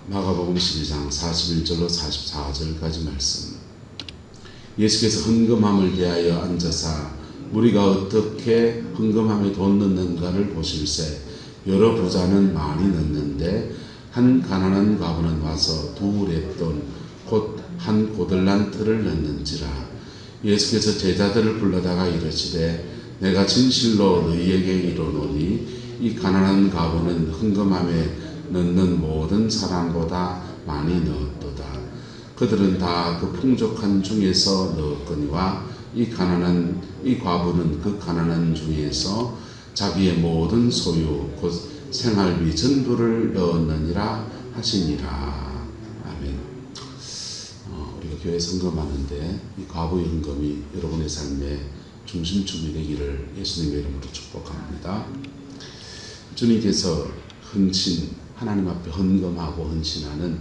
마가복음 12장 41절로 44절까지 말씀. 예수께서 헌금함을 대하여 앉아사 무리가 어떻게 헌금함에 돈 넣는가를 보실세 여러 부자는 많이 넣는데 한 가난한 과부는 와서 두 렙돈 곧 한 고들란트를 넣는지라. 예수께서 제자들을 불러다가 이르시되 내가 진실로 너희에게 이르노니 이 가난한 과부는 헌금함에 넣는 모든 사람보다 많이 넣었도다. 그들은 다 그 풍족한 중에서 넣었거니와 이 과부는 그 가난한 중에서 자기의 모든 소유 곧 생활비 전부를 넣었느니라 하시니라. 아멘. 우리가 교회 헌금하는데 이 과부의 헌금이 여러분의 삶의 중심축이 되기를 예수님의 이름으로 축복합니다. 주님께서 헌신, 하나님 앞에 헌금하고 헌신하는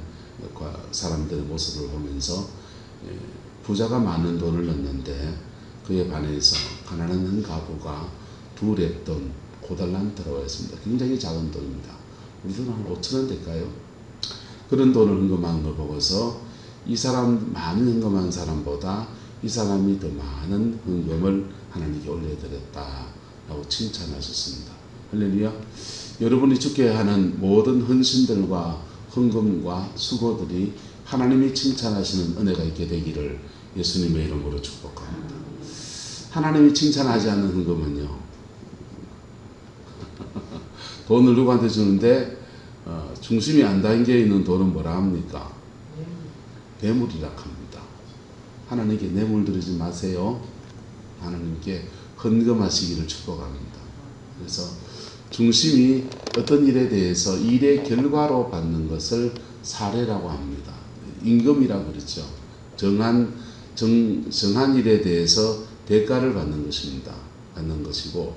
사람들의 모습을 보면서 부자가 많은 돈을 넣는데 그에 반해서 가난한 한 과부가 두 렙돈 고달란트라고 했습니다. 굉장히 작은 돈입니다. 우리 돈은 한 5,000원 될까요? 그런 돈을 헌금한 걸 보고서 이 사람 많이 헌금한 사람보다 이 사람이 더 많은 헌금을 하나님께 올려드렸다라고 칭찬하셨습니다. 할렐루야. 여러분이 주께 하는 모든 헌신들과 헌금과 수고들이 하나님이 칭찬하시는 은혜가 있게 되기를 예수님의 이름으로 축복합니다. 하나님이 칭찬하지 않는 헌금은요, 돈을 누구한테 주는데 중심이 안 담겨 있는 돈은 뭐라 합니까? 뇌물이라 합니다. 하나님께 뇌물 드리지 마세요. 하나님께 헌금하시기를 축복합니다. 그래서 중심이 어떤 일에 대해서 일의 결과로 받는 것을 사례라고 합니다. 임금이라고 그러죠. 정한 일에 대해서 대가를 받는 것입니다. 받는 것이고,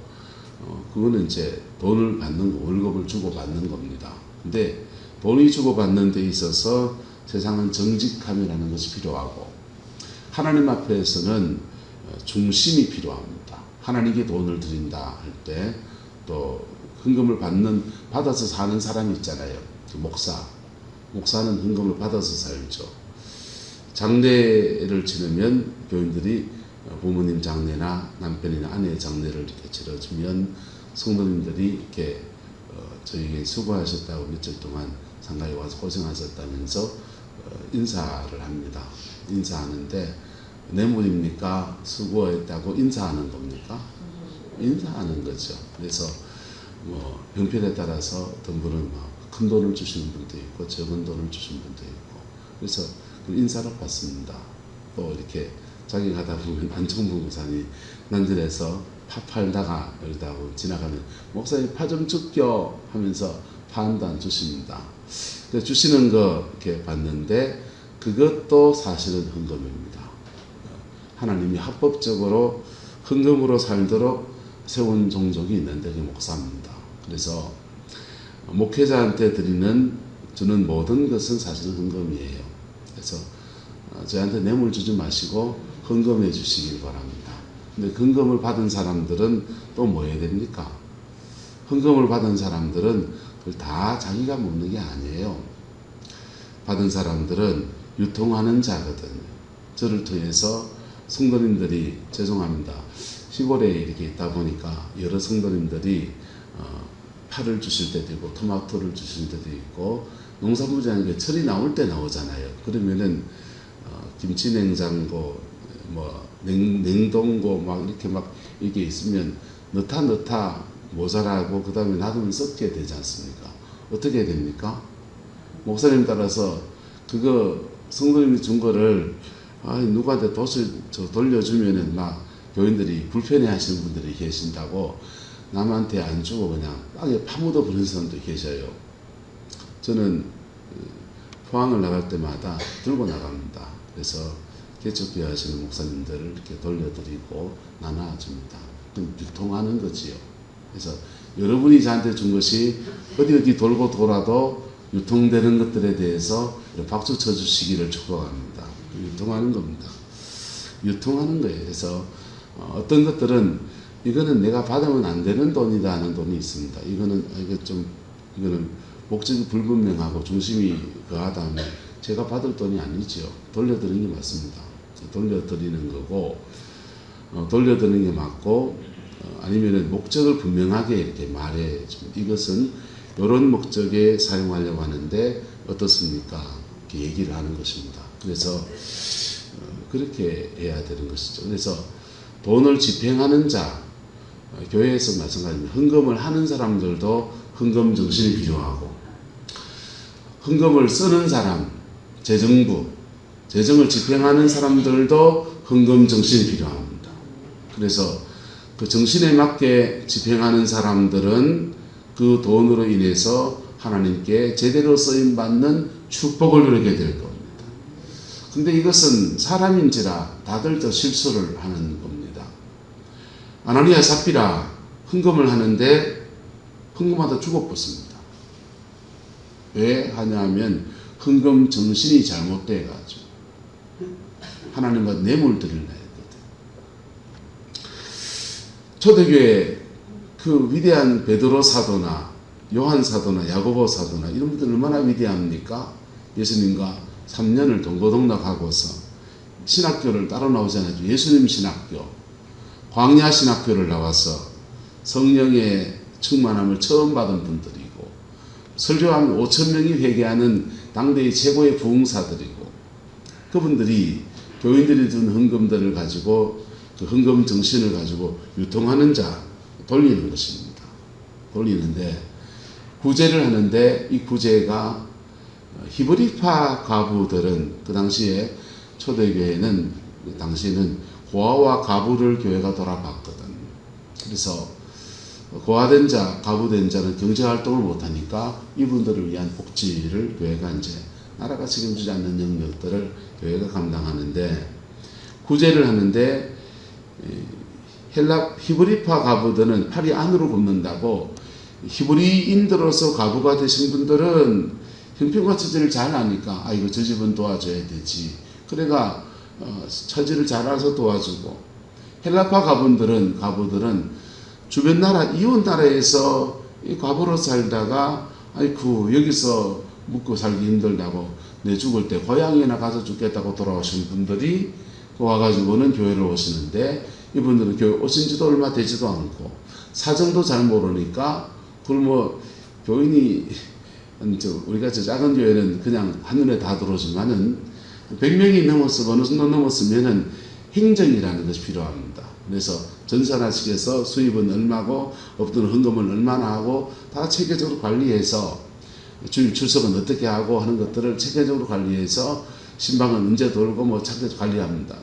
그거는 이제 돈을 받는 거, 월급을 주고 받는 겁니다. 근데 돈이 주고 받는 데 있어서 세상은 정직함이라는 것이 필요하고, 하나님 앞에서는 중심이 필요합니다. 하나님께 돈을 드린다 할 때 또 헌금을 받아서 사는 사람이 있잖아요. 목사는 헌금을 받아서 살죠. 장례를 치르면 교인들이 부모님 장례나 남편이나 아내의 장례를 이렇게 치러주면 성도님들이 이렇게 저에게 수고하셨다고 며칠 동안 상가에 와서 고생하셨다면서 인사를 합니다. 인사하는데 뇌물입니까? 수고했다고 인사하는 겁니까? 인사하는 거죠. 그래서 병편에 따라서 어떤 분은 큰 돈을 주시는 분도 있고 적은 돈을 주시는 분도 있고, 그래서 인사를 받습니다. 또 이렇게 자기 가다 보면 안정부 목사님 난전에서 파 팔다가 이러다고 지나가면 목사님 파 좀 줄겨 하면서 파 한 단 주십니다. 주시는 거 이렇게 받는데 그것도 사실은 헌금입니다. 하나님이 합법적으로 헌금으로 살도록 세운 종족이 있는데 그게 목사입니다. 그래서 목회자한테 주는 모든 것은 사실은 헌금이에요. 그래서 저희한테 뇌물 주지 마시고 헌금해 주시길 바랍니다. 근데 헌금을 받은 사람들은 또 뭐 해야 됩니까? 헌금을 받은 사람들은 그걸 다 자기가 먹는 게 아니에요. 받은 사람들은 유통하는 자거든요. 저를 통해서 성도님들이, 죄송합니다, 시골에 이렇게 있다 보니까 여러 성도님들이 파를 주실 때도 있고 토마토를 주실 때도 있고, 농산물이라는 게 철이 나올 때 나오잖아요. 그러면은 김치 냉장고, 냉동고 이렇게 있으면 넣다 모자라고 그 다음에 놔두면 썩게 되지 않습니까? 어떻게 됩니까? 목사님 따라서 그거 성도님이 준 거를 누구한테 돌려주면은 교인들이 불편해 하시는 분들이 계신다고 남한테 안 주고 그냥 땅에 파묻어 버리는 사람도 계셔요. 저는 포항을 나갈 때마다 들고 나갑니다. 그래서 개척교회 하시는 목사님들을 이렇게 돌려드리고 나눠줍니다. 그럼 유통하는 거지요. 그래서 여러분이 저한테 준 것이 어디 돌고 돌아도 유통되는 것들에 대해서 박수 쳐주시기를 축복합니다. 유통하는 겁니다. 유통하는 거예요. 그래서 어떤 것들은 이거는 내가 받으면 안 되는 돈이다 하는 돈이 있습니다. 이거는 목적이 불분명하고 중심이 그하다면 제가 받을 돈이 아니죠. 돌려드리는 게 맞습니다. 돌려드리는 거고, 돌려드리는 게 맞고, 아니면은 목적을 분명하게 이렇게 말해 줍니다. 이것은 이런 목적에 사용하려고 하는데 어떻습니까? 이렇게 얘기를 하는 것입니다. 그래서 그렇게 해야 되는 것이죠. 그래서 돈을 집행하는 자, 교회에서 마찬가지입니다. 헌금을 하는 사람들도 헌금 정신이 필요하고, 헌금을 쓰는 사람, 재정부, 재정을 집행하는 사람들도 헌금 정신이 필요합니다. 그래서 그 정신에 맞게 집행하는 사람들은 그 돈으로 인해서 하나님께 제대로 쓰임받는 축복을 누리게 될 겁니다. 근데 이것은 사람인지라 다들 더 실수를 하는 겁니다. 아나니아 삽비라 헌금을 하는데 헌금하다 죽어버렸습니다. 왜 하냐면 헌금 정신이 잘못돼가지고 하나님과 뇌물들을 내거든. 초대교회 그 위대한 베드로 사도나 요한 사도나 야고보 사도나 이런 분들 얼마나 위대합니까? 예수님과 3년을 동고동락하고서 신학교를 따로 나오잖아요. 예수님 신학교, 광야 신학교를 나와서 성령의 충만함을 처음 받은 분들이고, 설교하면 5,000명이 회개하는 당대의 최고의 부흥사들이고, 그분들이 교인들이 준 헌금들을 가지고 그 헌금 정신을 가지고 유통하는 자 돌리는 것입니다. 돌리는데 구제를 하는데 이 구제가 히브리파 과부들은 그 당시에 초대교회는 당시에는 고아와 과부를 교회가 돌아봤거든. 그래서 고아된 자, 과부된 자는 경제활동을 못하니까 이분들을 위한 복지를 교회가 이제 나라가 책임지지 않는 영역들을 교회가 감당하는데, 구제를 하는데 히브리파 과부들은 팔이 안으로 굽는다고, 히브리인들로서 과부가 되신 분들은 형편과 처지를 잘 아니까 이거 저 집은 도와줘야 되지. 그래가 처지를 잘 알아서 도와주고, 헬라파 과부들은 주변 나라, 이웃 나라에서 과부로 살다가 아이쿠 여기서 묵고 살기 힘들다고 내 죽을 때 고향이나 가서 죽겠다고 돌아오신 분들이 와가지고는 교회를 오시는데, 이분들은 교회 오신 지도 얼마 되지도 않고 사정도 잘 모르니까 그걸 교인이 우리가 저 작은 교회는 그냥 한눈에 다 들어오지만은 100명이 넘었어, 어느 정도 넘었으면은 행정이라는 것이 필요합니다. 그래서 전산화식에서 수입은 얼마고 없던 헌금은 얼마나 하고 다 체계적으로 관리해서 주일 출석은 어떻게 하고 하는 것들을 체계적으로 관리해서 신방은 언제 돌고 체계적으로 관리합니다.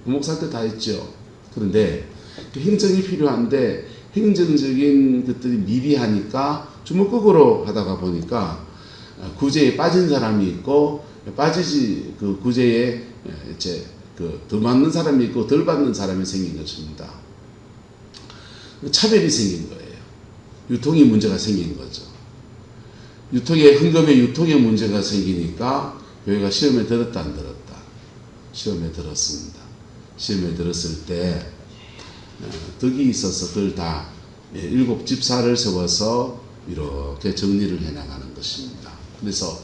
부목살 때 다 했죠. 그런데 그 행정이 필요한데 행정적인 것들이 미비하니까 주먹구구로 하다가 보니까 구제에 빠진 사람이 있고 빠지지 그 구제에 이제 더 받는 사람이 있고 덜 받는 사람이 생긴 것입니다. 차별이 생긴 거예요. 유통의 문제가 생긴 거죠. 헌금의 유통의 문제가 생기니까 교회가 시험에 들었다 안 들었다? 시험에 들었습니다. 시험에 들었을 때 덕이 있어서 그걸 다 7 집사를 세워서 이렇게 정리를 해나가는 것입니다. 그래서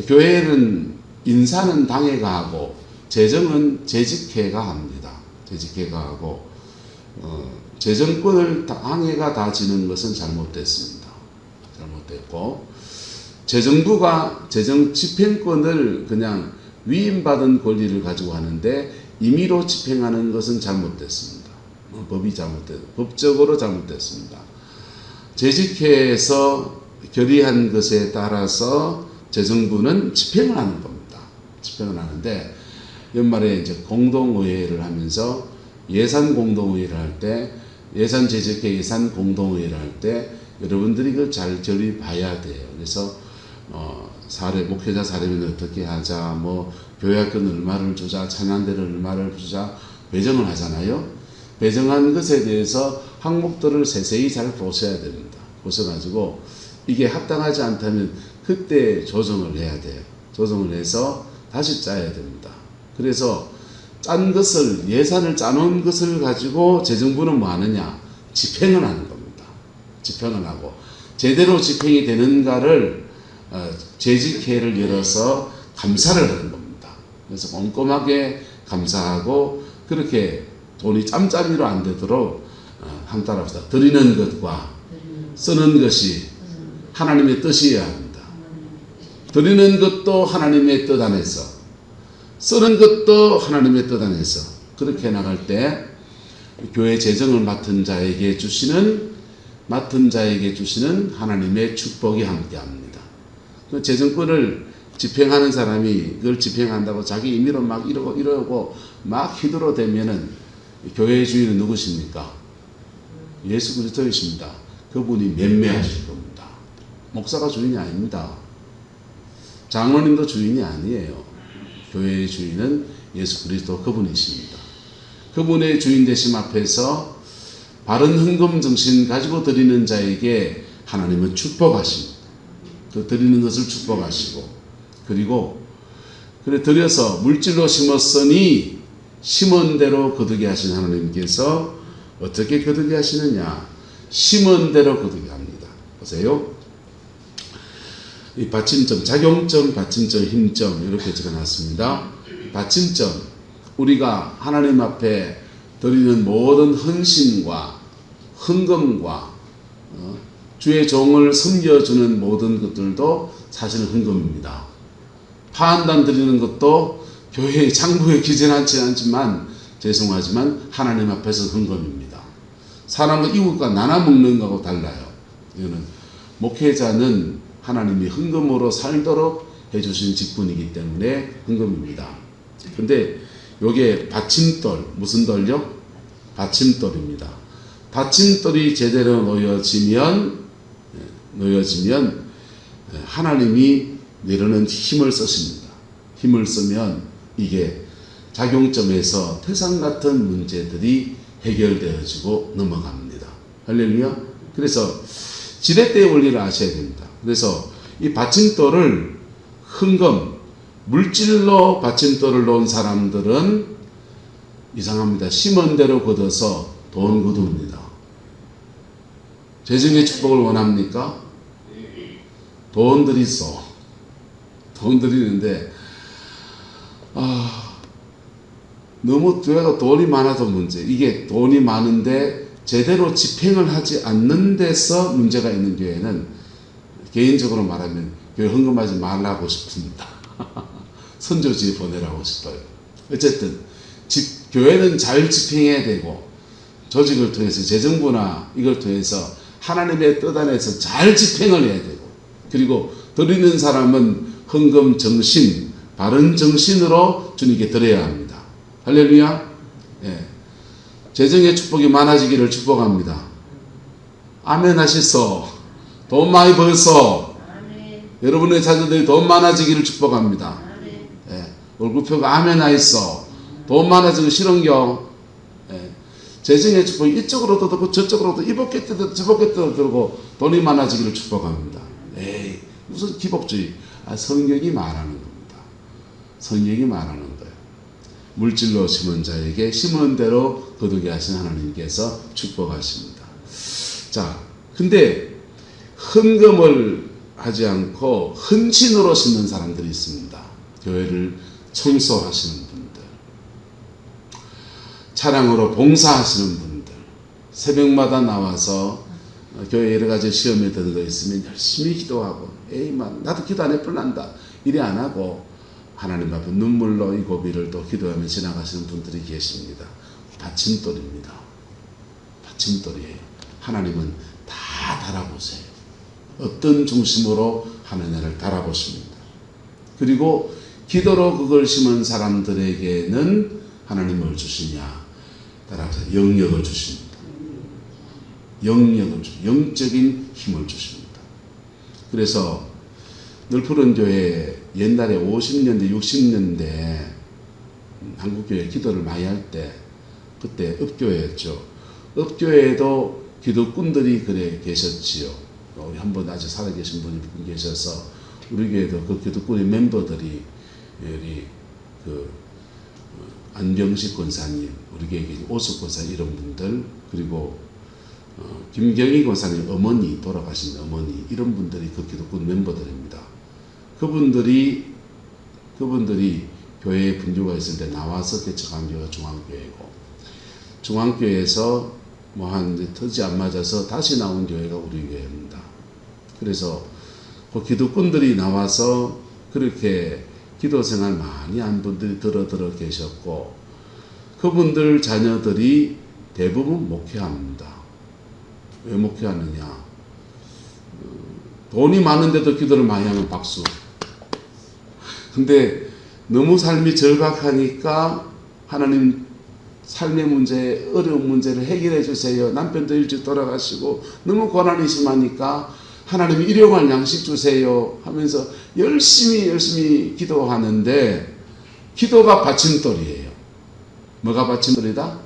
교회는 인사는 당회가 하고 재정은 재직회가 합니다. 재직회가 하고 재정권을 당회가 다 지는 것은 잘못됐습니다. 잘못됐고, 재정부가 재정 집행권을 그냥 위임받은 권리를 가지고 하는데 임의로 집행하는 것은 잘못됐습니다. 법적으로 잘못됐습니다. 재직회에서 결의한 것에 따라서 재정부는 집행을 하는 겁니다. 집행을 하는데 연말에 이제 공동의회를 하면서 예산 공동의회를 할 때, 예산 재직회 예산 공동의회를 할 때 여러분들이 그걸 잘 결의봐야 돼요. 그래서 목회자 사례비는 어떻게 하자, 교회학교는 얼마를 주자, 찬양대를 얼마를 주자, 배정을 하잖아요. 배정한 것에 대해서 항목들을 세세히 잘 보셔야 됩니다. 보셔가지고 이게 합당하지 않다면 그때 조정을 해야 돼요. 조정을 해서 다시 짜야 됩니다. 그래서 짠 것을, 예산을 짜놓은 것을 가지고 재정부는 뭐 하느냐? 집행을 하는 겁니다. 집행을 하고 제대로 집행이 되는가를 재직회를 열어서 감사를 하는 겁니다. 그래서 꼼꼼하게 감사하고 그렇게 돈이 짬짬이로 안 되도록 한 따라합시다. 드리는 것과 쓰는 것이 하나님의 뜻이어야 합니다. 드리는 것도 하나님의 뜻 안에서, 쓰는 것도 하나님의 뜻 안에서 그렇게 나갈 때 교회 재정을 맡은 자에게 주시는 하나님의 축복이 함께합니다. 그 재정권을 집행하는 사람이 그걸 집행한다고 자기 임의로 막 이러고 막 휘두르대면은 교회의 주인은 누구십니까? 예수 그리스도이십니다. 그분이 맴매하실 겁니다. 목사가 주인이 아닙니다. 장로님도 주인이 아니에요. 교회의 주인은 예수 그리스도 그분이십니다. 그분의 주인 되심 앞에서 바른 헌금 정신 가지고 드리는 자에게 하나님은 축복하십니다. 그 드리는 것을 축복하시고, 그리고 그래 드려서 물질로 심었으니 심은 대로 거두게 하신 하나님께서 어떻게 거두게 하시느냐? 심은 대로 거두게 합니다. 보세요. 이 받침점, 작용점, 받침점, 힘점 이렇게 적어놨습니다. 받침점, 우리가 하나님 앞에 드리는 모든 헌신과 헌금과 주의 종을 섬겨주는 모든 것들도 사실은 헌금입니다. 파한단 드리는 것도 교회의 장부에 기재하지 않지만 죄송하지만 하나님 앞에서 헌금입니다. 사람과 이웃과 나눠 먹는 것하고 달라요. 이거는 목회자는 하나님이 헌금으로 살도록 해주신 직분이기 때문에 헌금입니다. 근데 요게 받침돌, 무슨 돌요? 받침돌입니다. 받침돌이 제대로 놓여지면 하나님이 내려는 힘을 쓰십니다. 힘을 쓰면 이게 작용점에서 태산 같은 문제들이 해결되어지고 넘어갑니다. 할렐루야. 그래서 지렛대의 원리를 아셔야 됩니다. 그래서 이 받침돌을 헌금, 물질로 받침돌을 놓은 사람들은 이상합니다. 심은 대로 걷어서 돈 거둡니다. 재정의 축복을 원합니까? 돈 드리소. 돈 드리는데 너무 교회가 돈이 많아서 문제. 이게 돈이 많은데 제대로 집행을 하지 않는 데서 문제가 있는 교회는 개인적으로 말하면 교회 헌금하지 말라고 싶습니다. 선조지에 보내라고 싶어요. 어쨌든 교회는 잘 집행해야 되고 조직을 통해서 재정부나 이걸 통해서 하나님의 뜻 안에서 잘 집행을 해야 되고, 그리고 드리는 사람은 헌금 정신, 바른 정신으로 주님께 드려야 합니다. 할렐루야. 예. 재정의 축복이 많아지기를 축복합니다. 아멘 하시소. 돈 많이 벌소. 여러분의 자녀들이 돈 많아지기를 축복합니다. 예. 얼굴표가 아멘 하이소. 돈 많아지기 싫은겨. 예. 재정의 축복이 이쪽으로도 들고 저쪽으로도 이복게 뜯어 저복게 뜯어 들고 돈이 많아지기를 축복합니다. 에이, 무슨 기복주의. 성경이 말하는 겁니다. 성경이 말하는 거예요. 물질로 심은 자에게 심은 대로 거두게 하신 하나님께서 축복하십니다. 자, 근데 헌금을 하지 않고 헌신으로 심는 사람들이 있습니다. 교회를 청소하시는 분들, 차량으로 봉사하시는 분들, 새벽마다 나와서 교회 여러 가지 시험에 드는 거 있으면 열심히 기도하고, 에이만 나도 기도 안 해볼란다 이래 안 하고 하나님 앞에 눈물로 이 고비를 또 기도하며 지나가시는 분들이 계십니다. 받침돌입니다. 받침돌이에요. 하나님은 다 달아보세요. 어떤 중심으로 하느냐를 달아보십니다. 그리고 기도로 그걸 심은 사람들에게는 하나님 뭘 주시냐? 따라서 영역을 주십니다. 영적인 힘을 주십니다. 그래서 늘푸른 교회 옛날에 50년대 60년대 한국교회 기도를 많이 할 때 그때 읍교회였죠. 읍교회에도 기도꾼들이 그래 계셨지요. 우리 한번 아직 살아계신 분이 계셔서 우리 교회도 그 기도꾼의 멤버들이 우리 그 안병식 권사님, 우리 교회 오숙 권사님 이런 분들, 그리고 김경희 권사님 어머니, 돌아가신 어머니, 이런 분들이 그 기독군 멤버들입니다. 그분들이 교회에 분주가 있을 때 나와서 개척한 교회가 중앙교회고, 중앙교회에서 뭐 한 터지 안 맞아서 다시 나온 교회가 우리 교회입니다. 그래서 그 기독군들이 나와서 그렇게 기도 생활 많이 한 분들이 들어 계셨고, 그분들 자녀들이 대부분 목회합니다. 왜 목회하느냐? 돈이 많은데도 기도를 많이 하면 박수. 근데 너무 삶이 절박하니까 하나님 삶의 문제, 어려운 문제를 해결해 주세요. 남편도 일찍 돌아가시고 너무 고난이 심하니까 하나님 일용할 양식 주세요 하면서 열심히 기도하는데, 기도가 받침돌이에요. 뭐가 받침돌이다?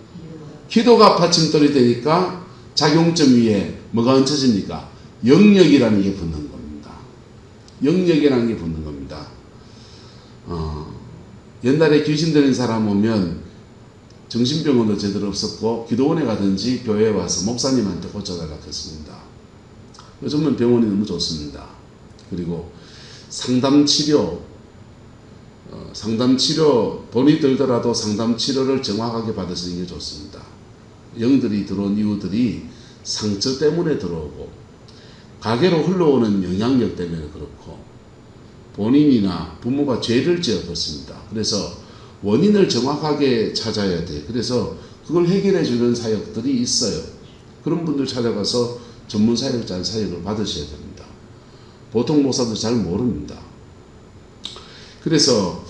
기도가 받침돌이 되니까 작용점 위에 뭐가 얹혀집니까? 영역이라는 게 붙는 겁니다. 영역이라는 게 붙는 겁니다. 옛날에 귀신 들린 사람 오면 정신병원도 제대로 없었고 기도원에 가든지 교회에 와서 목사님한테 고쳐달라고 했습니다. 요즘은 병원이 너무 좋습니다. 그리고 상담치료, 돈이 들더라도 상담치료를 정확하게 받으시는 게 좋습니다. 영들이 들어온 이유들이 상처 때문에 들어오고, 가게로 흘러오는 영향력 때문에 그렇고, 본인이나 부모가 죄를 지었습니다. 그래서 원인을 정확하게 찾아야 돼. 그래서 그걸 해결해 주는 사역들이 있어요. 그런 분들 찾아가서 전문 사역자 사역을 받으셔야 됩니다. 보통 목사도 잘 모릅니다. 그래서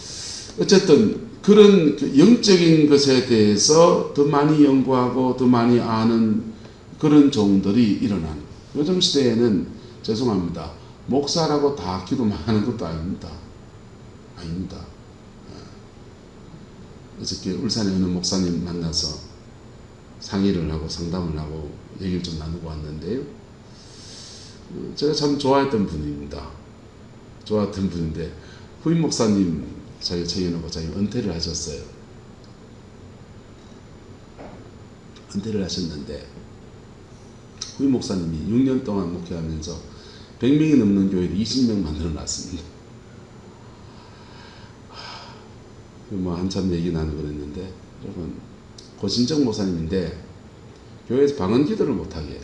어쨌든 그런 영적인 것에 대해서 더 많이 연구하고 더 많이 아는 그런 종들이 일어나는, 요즘 시대에는 죄송합니다, 목사라고 다 기도만 하는 것도 아닙니다. 어저께 울산에 어느 목사님 만나서 상의를 하고 상담을 하고 얘기를 좀 나누고 왔는데요. 제가 참 좋아했던 분입니다. 좋아했던 분인데 후임 목사님 자기 책임놓고 자기 은퇴를 하셨어요. 은퇴를 하셨는데 후임 목사님이 6년 동안 목회하면서 100명이 넘는 교회를 20명 만들어 놨습니다. 뭐 한참 얘기 나누고 그랬는데, 여러분 고신정 목사님인데 교회에서 방언 기도를 못하게 해요.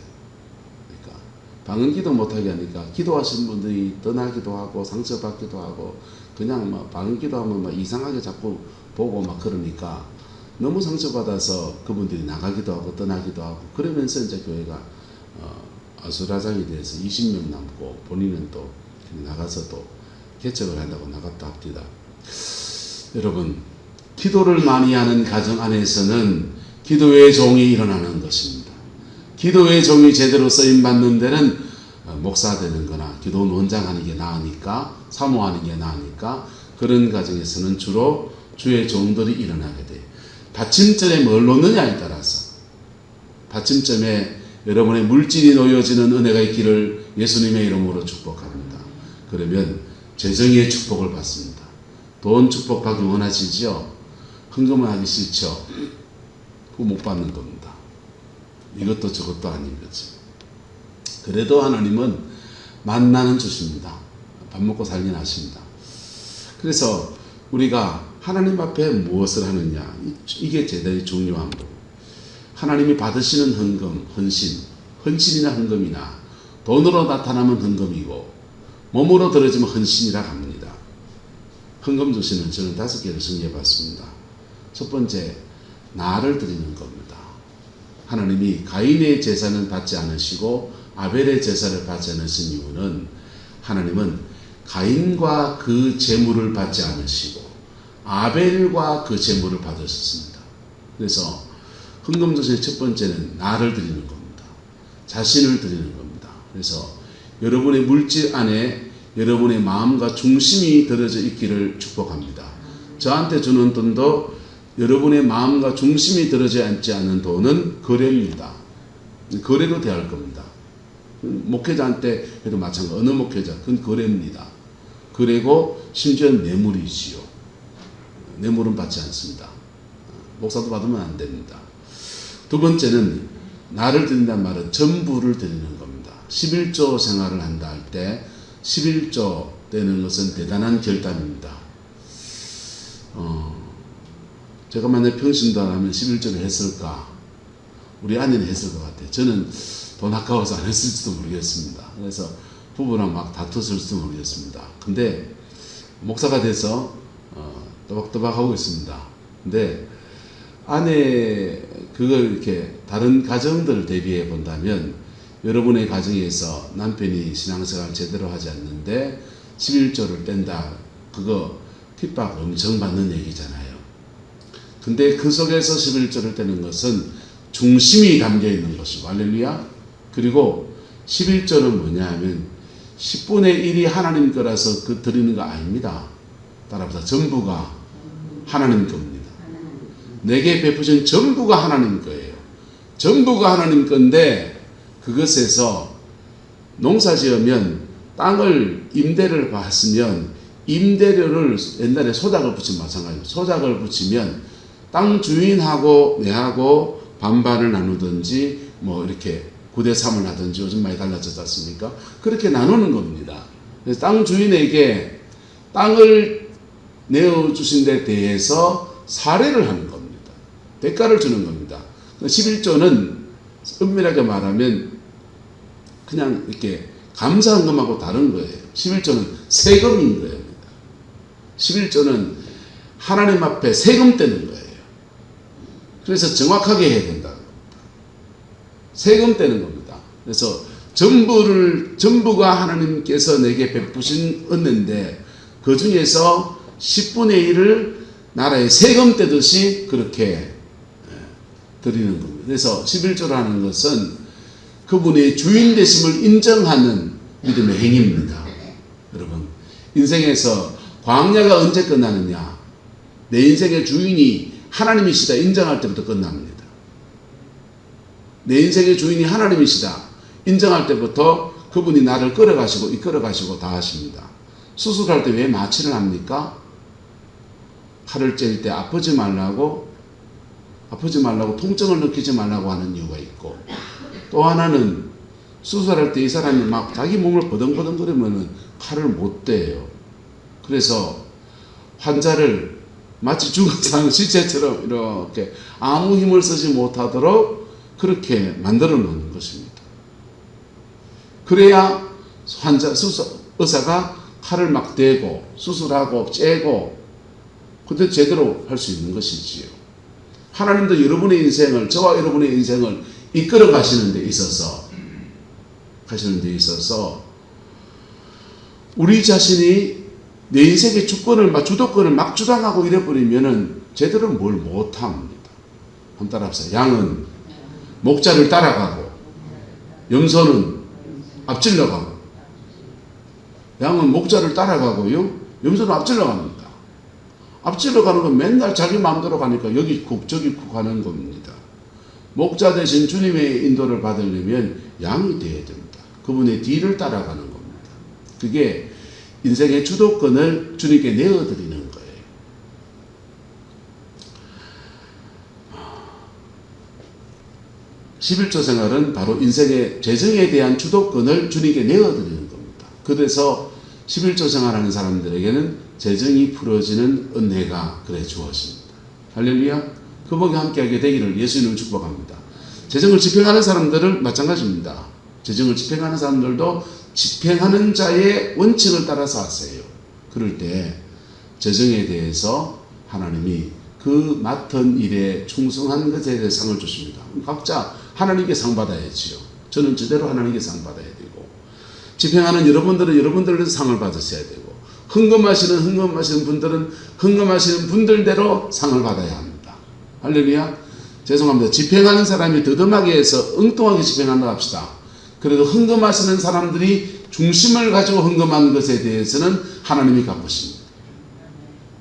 그러니까 방언 기도 못하게 하니까 기도하신 분들이 떠나기도 하고 상처받기도 하고, 그냥 막 방언 기도하면 막 이상하게 자꾸 보고 막 그러니까 너무 상처받아서 그분들이 나가기도 하고 떠나기도 하고, 그러면서 이제 교회가 아수라장이 돼서 20명 남고 본인은 또 나가서 또 개척을 한다고 나갔다 합니다. 여러분, 기도를 많이 하는 가정 안에서는 기도의 종이 일어나는 것입니다. 기도의 종이 제대로 쓰임받는 데는 목사 되는 거나 기도 원장 하는 게 나으니까, 사모하는 게 나으니까 그런 가정에서는 주로 주의 종들이 일어나게 돼요. 받침점에 뭘 놓느냐에 따라서, 받침점에 여러분의 물질이 놓여지는 은혜가 있기를 예수님의 이름으로 축복합니다. 그러면 재정의 축복을 받습니다. 돈 축복받기 원하시죠? 헌금을 하기 싫죠? 그거 못 받는 겁니다. 이것도 저것도 아닌 거지. 그래도 하나님은 만나는 주십니다. 밥 먹고 살긴 하십니다. 그래서 우리가 하나님 앞에 무엇을 하느냐, 이게 대단히 중요한 거고, 하나님이 받으시는 헌금, 헌신이나 헌금이나 돈으로 나타나면 헌금이고 몸으로 들어지면 헌신이라 합니다. 헌금 주시는 저는 5개를 정리해 봤습니다. 첫 번째, 나를 드리는 겁니다. 하나님이 가인의 제사는 받지 않으시고 아벨의 제사를 받지 않으신 이유는, 하나님은 가인과 그 제물을 받지 않으시고 아벨과 그 제물을 받으셨습니다. 그래서 헌금 주시는 첫 번째는 나를 드리는 겁니다. 자신을 드리는 겁니다. 그래서 여러분의 물질 안에 여러분의 마음과 중심이 들어져 있기를 축복합니다. 저한테 주는 돈도 여러분의 마음과 중심이 들어져 있지 않은 돈은 거래입니다. 거래로 대할 겁니다. 목회자한테 해도 마찬가지, 어느 목회자, 그건 거래입니다. 거래고 심지어 뇌물이지요. 뇌물은 받지 않습니다. 목사도 받으면 안 됩니다. 두 번째는 나를 드린다는 말은 전부를 드리는 겁니다. 11조 생활을 한다 할 때 11조 떼는 것은 대단한 결단입니다. 제가 만약 평신도 안 하면 11조를 했을까? 우리 아내는 했을 것 같아요. 저는 돈 아까워서 안 했을지도 모르겠습니다. 그래서 부부랑 막 다퉜을지도 모르겠습니다. 근데 목사가 돼서 또박또박 하고 있습니다. 근데 아내 그걸 이렇게 다른 가정들을 대비해 본다면 여러분의 가정에서 남편이 신앙생활 제대로 하지 않는데 11조를 뗀다. 그거 핍박 엄청 받는 얘기잖아요. 근데 그 속에서 11조를 떼는 것은 중심이 담겨 있는 것이고, 할렐루야. 그리고 11조는 뭐냐 하면 10분의 1이 하나님 거라서 그 드리는 거 아닙니다. 따라서 전부가 하나님 겁니다. 내게 베푸신 전부가 하나님 거예요. 전부가 하나님 건데 그것에서 농사 지으면 땅을 임대를 받으면 임대료를 옛날에 소작을 붙이면 마찬가지입니다. 소작을 붙이면 땅 주인하고 내하고 반반을 나누든지 뭐 이렇게 9대3을 하든지 요즘 많이 달라졌지 않습니까? 그렇게 나누는 겁니다. 그래서 땅 주인에게 땅을 내어주신 데 대해서 사례를 하는 겁니다. 대가를 주는 겁니다. 11조는 엄밀하게 말하면 그냥 이렇게 감사한 것하고 다른 거예요. 11조는 세금인 거예요. 11조는 하나님 앞에 세금 떼는 거예요. 그래서 정확하게 해야 된다. 세금 떼는 겁니다. 그래서 전부가 하나님께서 내게 베푸신 은혜인데 그 중에서 10분의 1을 나라에 세금 떼듯이 그렇게 드리는 겁니다. 그래서 11조라는 것은 그분의 주인 되심을 인정하는 믿음의 행위입니다. 여러분, 인생에서 광야가 언제 끝나느냐? 내 인생의 주인이 하나님이시다 인정할 때부터 끝납니다. 내 인생의 주인이 하나님이시다 인정할 때부터 그분이 나를 끌어가시고 이끌어가시고 다 하십니다. 수술할 때 왜 마취를 합니까? 칼을 찔 때 아프지 말라고 통증을 느끼지 말라고 하는 이유가 있고, 또 하나는 수술할 때 이 사람이 막 자기 몸을 버덩버덩거리면 칼을 못 대요. 그래서 환자를 마치 죽은 사람 시체처럼 이렇게 아무 힘을 쓰지 못하도록 그렇게 만들어 놓는 것입니다. 그래야 의사가 칼을 막 대고 수술하고 째고 그때 제대로 할 수 있는 것이지요. 하나님도 여러분의 인생을, 저와 여러분의 인생을 이끌어 가시는 데 있어서 우리 자신이 내 인생의 주도권을 막 주장하고 이래버리면은 제대로 뭘 못합니다. 한번 따라합시다. 양은 목자를 따라가고 염소는 앞질러 가고. 양은 목자를 따라가고요, 염소는 앞질러 갑니다. 앞질러 가는 건 맨날 자기 마음대로 가니까 여기 국 저기 국 하는 겁니다. 목자 대신 주님의 인도를 받으려면 양이 되어야 됩니다. 그분의 뒤를 따라가는 겁니다. 그게 인생의 주도권을 주님께 내어드리는 거예요. (11조) 생활은 바로 인생의 재정에 대한 주도권을 주님께 내어드리는 겁니다. 그래서 11조 생활하는 사람들에게는 재정이 풀어지는 은혜가 그래 주어집니다. 할렐루야. 그 복이 함께하게 되기를 예수님을 축복합니다. 재정을 집행하는 사람들은 마찬가지입니다. 재정을 집행하는 사람들도 집행하는 자의 원칙을 따라서 하세요. 그럴 때 재정에 대해서 하나님이 그 맡은 일에 충성한 것에 대해 상을 주십니다. 각자 하나님께 상 받아야지요. 저는 제대로 하나님께 상 받아야 되고, 집행하는 여러분들은 여러분들도 상을 받으셔야 되고, 헌금하시는 분들은 헌금하시는 분들대로 상을 받아야 합니다. 할렐루야. 죄송합니다. 집행하는 사람이 더듬하게 해서 엉뚱하게 집행한다고 합시다. 그래도 헌금하시는 사람들이 중심을 가지고 헌금하는 것에 대해서는 하나님이 갚으십니다.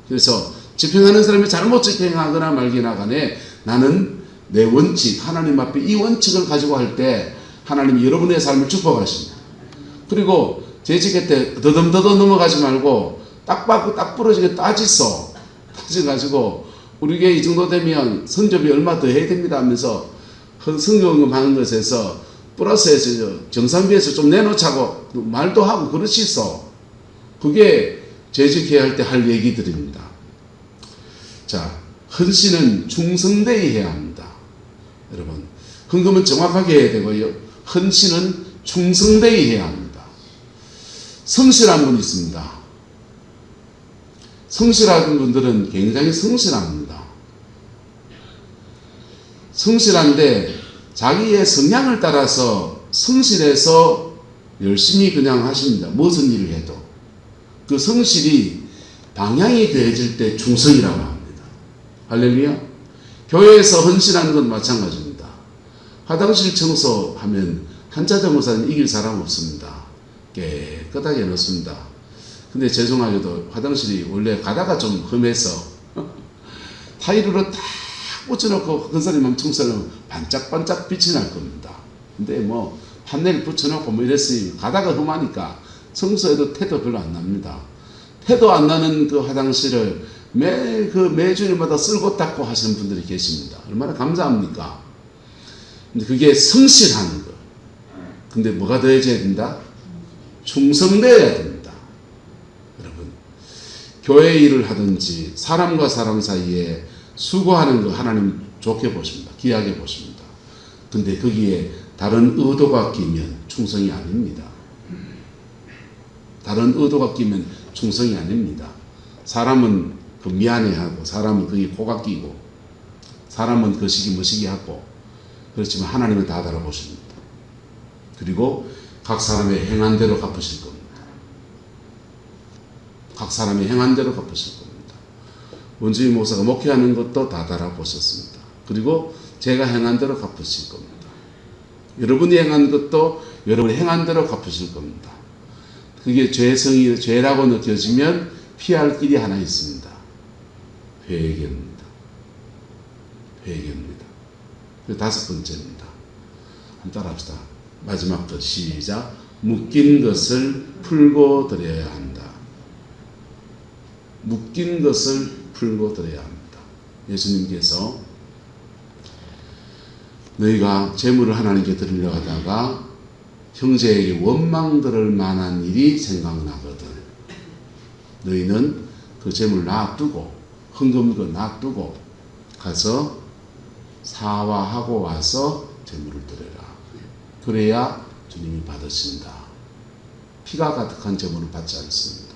그래서 집행하는 사람이 잘못 집행하거나 말기나 간에 나는 내 원칙, 하나님 앞에 이 원칙을 가지고 할 때 하나님이 여러분의 삶을 축복하십니다. 그리고 재직할 때 더듬더듬 넘어가지 말고 딱 받고 딱 부러지게 따져가지고 우리 교회 이 정도 되면 선접이 얼마 더 해야 됩니다 하면서 성경금 하는 것에서 플러스해서 정산비에서 좀 내놓자고 말도 하고 그러시소. 그게 재직해야 할 때 할 얘기들입니다. 자, 헌신은 충성되어야 합니다. 여러분, 헌금은 정확하게 해야 되고요. 헌신은 충성되어야 합니다. 성실한 분이 있습니다. 성실한 분들은 굉장히 성실합니다. 성실한데 자기의 성향을 따라서 성실해서 열심히 그냥 하십니다. 무슨 일을 해도. 그 성실이 방향이 되어질 때 충성이라고 합니다. 할렐루야. 교회에서 헌신하는 건 마찬가지입니다. 화장실 청소하면 한자정 목사님 이길 사람 없습니다. 깨끗하게 해놓습니다. 근데 죄송하게도 화장실이 원래 가다가 좀 험해서 타일로 딱 붙여놓고 근사님만 청소하면 반짝반짝 빛이 날 겁니다. 근데 뭐 판넬 붙여놓고 뭐 이랬으니 가다가 험하니까 청소해도 태도 별로 안 납니다. 태도 안 나는 그 화장실을 매주일마다 쓸고 닦고 하시는 분들이 계십니다. 얼마나 감사합니까? 근데 그게 성실한 거. 근데 뭐가 더해져야 된다? 충성되어야 됩니다. 여러분, 교회 일을 하든지 사람과 사람 사이에 수고하는 거 하나님 좋게 보십니다. 귀하게 보십니다. 근데 거기에 다른 의도가 끼면 충성이 아닙니다. 다른 의도가 끼면 충성이 아닙니다. 사람은 그 미안해하고, 사람은 거기 코가 끼고, 사람은 그 시기 뭐시기 하고, 그렇지만 하나님은 다 알아보십니다. 그리고 각 사람의 행한 대로 갚으실 겁니다. 각 사람의 행한 대로 갚으실 겁니다. 원주민 목사가 목회하는 것도 다 알아보셨습니다. 그리고 제가 행한 대로 갚으실 겁니다. 여러분이 행한 것도 여러분이 행한 대로 갚으실 겁니다. 그게 죄라고 느껴지면 피할 길이 하나 있습니다. 회개입니다. 회개입니다. 그 다섯 번째입니다. 한번 따라합시다. 마지막 것 시작. 묶인 것을 풀고 드려야 한다. 묶인 것을 풀고 드려야 합니다. 예수님께서 너희가 재물을 하나님께 드리려 하다가 형제에게 원망 들을 만한 일이 생각나거든. 너희는 그 재물 놔두고 헌금 그 놔두고 가서 사화하고 와서 재물을 드려라. 그래야 주님이 받으신다. 피가 가득한 재물을 받지 않습니다.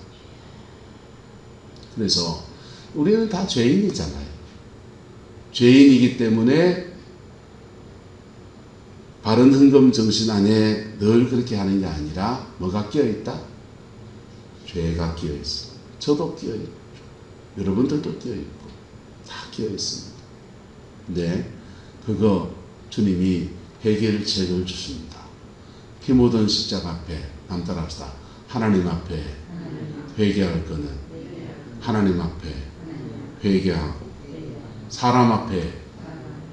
그래서 우리는 다 죄인이잖아요. 죄인이기 때문에 바른 헌금 정신 안에 늘 그렇게 하는 게 아니라 뭐가 끼어있다? 죄가 끼어있어. 저도 끼어있고 여러분들도 끼어있고 다 끼어있습니다. 근데 그거 주님이 해결책을 주십니다. 피 묻은 십자가 앞에 남따라합시다. 하나님 앞에 회개할 거는 하나님 앞에 회개하고, 사람 앞에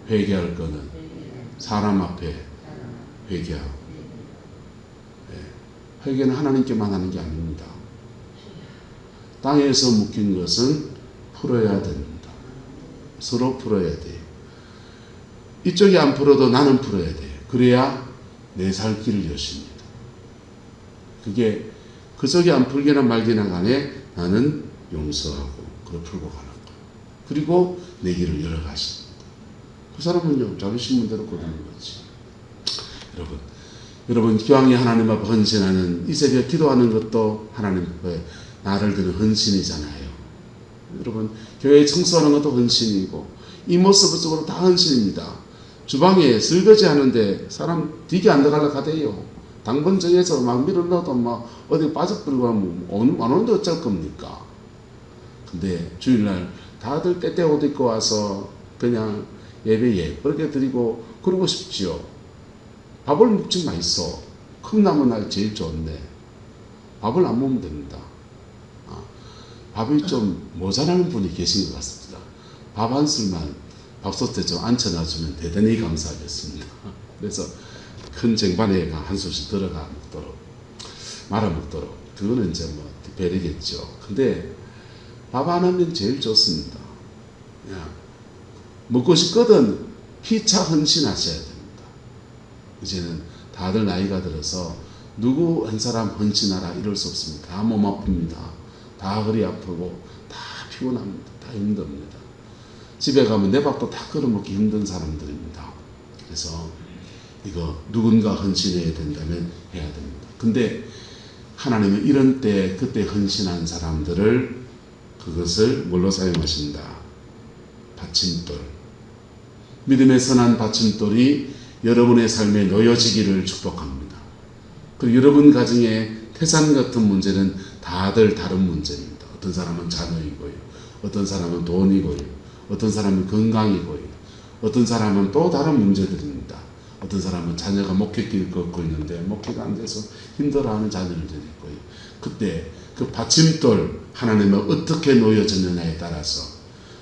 회개할 거는 사람 앞에 회개하고. 회개는 하나님께만 하는 게 아닙니다. 땅에서 묶인 것은 풀어야 됩니다. 서로 풀어야 돼요. 이쪽이 안 풀어도 나는 풀어야 돼요. 그래야 내 살 길을 여십니다. 그게 그쪽이 안 풀기나 말기나 간에 나는 용서하고 그걸 풀고 가는 거예요. 그리고 내 길을 열어가십니다. 그 사람은요, 자기 대로 거두는 거지. 여러분 기왕이 하나님 앞에 헌신하는 이 새벽 기도하는 것도 하나님 앞에 나를 드는 헌신이잖아요. 여러분 교회 청소하는 것도 헌신이고 이 모습으로 다 헌신입니다. 주방에 설거지 하는데 사람 되게 안 들어가려고 하대요. 당번 정해서 막 밀어넣어도 막 어디 빠져버리고 하면 안 오는데 어쩔 겁니까? 근데 주일날 다들 때때 옷 입고 와서 그냥 예배 예쁘게 드리고 그러고 싶지요. 밥을 먹지 마있어. 컵라면 날 제일 좋은데 밥을 안 먹으면 됩니다. 밥이 좀 모자라는 분이 계신 것 같습니다. 밥 한 술만 밥솥에 좀 앉혀놔주면 대단히 감사하겠습니다. 그래서 큰 쟁반에 한 술씩 들어가 먹도록 말아 먹도록 그거는 이제 뭐 배려겠죠. 근데 밥 안 하면 제일 좋습니다. 그냥 먹고 싶거든 피차 헌신하셔야 됩니다. 이제는 다들 나이가 들어서 누구 한 사람 헌신하라 이럴 수 없습니다. 다 몸 아픕니다. 다 허리 아프고 다 피곤합니다. 다 힘듭니다. 집에 가면 내 밥도 다 끓여먹기 힘든 사람들입니다. 그래서 이거 누군가 헌신해야 된다면 해야 됩니다. 근데 하나님은 이런 때 그때 헌신한 사람들을 그것을 뭘로 사용하신다? 받침돌. 믿음의 선한 받침돌이 여러분의 삶에 놓여지기를 축복합니다. 그리고 여러분 가정의 태산 같은 문제는 다들 다른 문제입니다. 어떤 사람은 자녀이고요. 어떤 사람은 돈이고요. 어떤 사람은 건강이고요. 어떤 사람은 또 다른 문제들입니다. 어떤 사람은 자녀가 목회길 걷고 있는데 목회가 안 돼서 힘들어하는 자녀들이 있고요. 그때 그 받침돌 하나님은 어떻게 놓여졌느냐에 따라서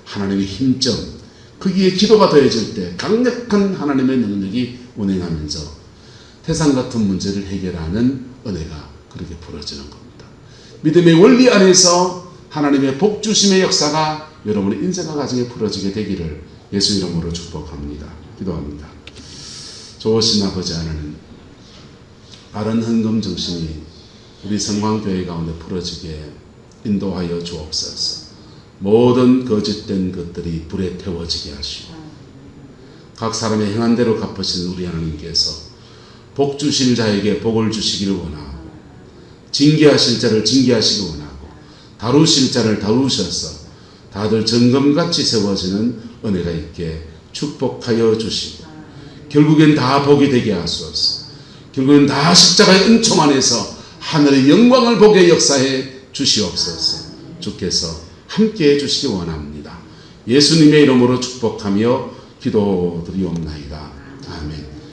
하나님의 힘점, 거기에 기도가 더해질 때 강력한 하나님의 능력이 운행하면서 태산 같은 문제를 해결하는 은혜가 그렇게 벌어지는 겁니다. 믿음의 원리 안에서 하나님의 복주심의 역사가 여러분의 인생과 가정에 풀어지게 되기를 예수 이름으로 축복합니다. 기도합니다. 좋으신 아버지 하나님, 바른 헌금 정신이 우리 성광교회 가운데 풀어지게 인도하여 주옵소서. 모든 거짓된 것들이 불에 태워지게 하시고 각 사람의 행한 대로 갚으신 우리 하나님께서 복 주실 자에게 복을 주시기를 원하고 징계하실 자를 징계하시기 원하고 다루실 자를 다루셔서 다들 정금같이 세워지는 은혜가 있게 축복하여 주시고 결국엔 다 복이 되게 하소서. 결국엔 다 십자가의 은총 안에서 하늘의 영광을 보게 역사해 주시옵소서. 주께서 함께해 주시기 원합니다. 예수님의 이름으로 축복하며 기도드리옵나이다.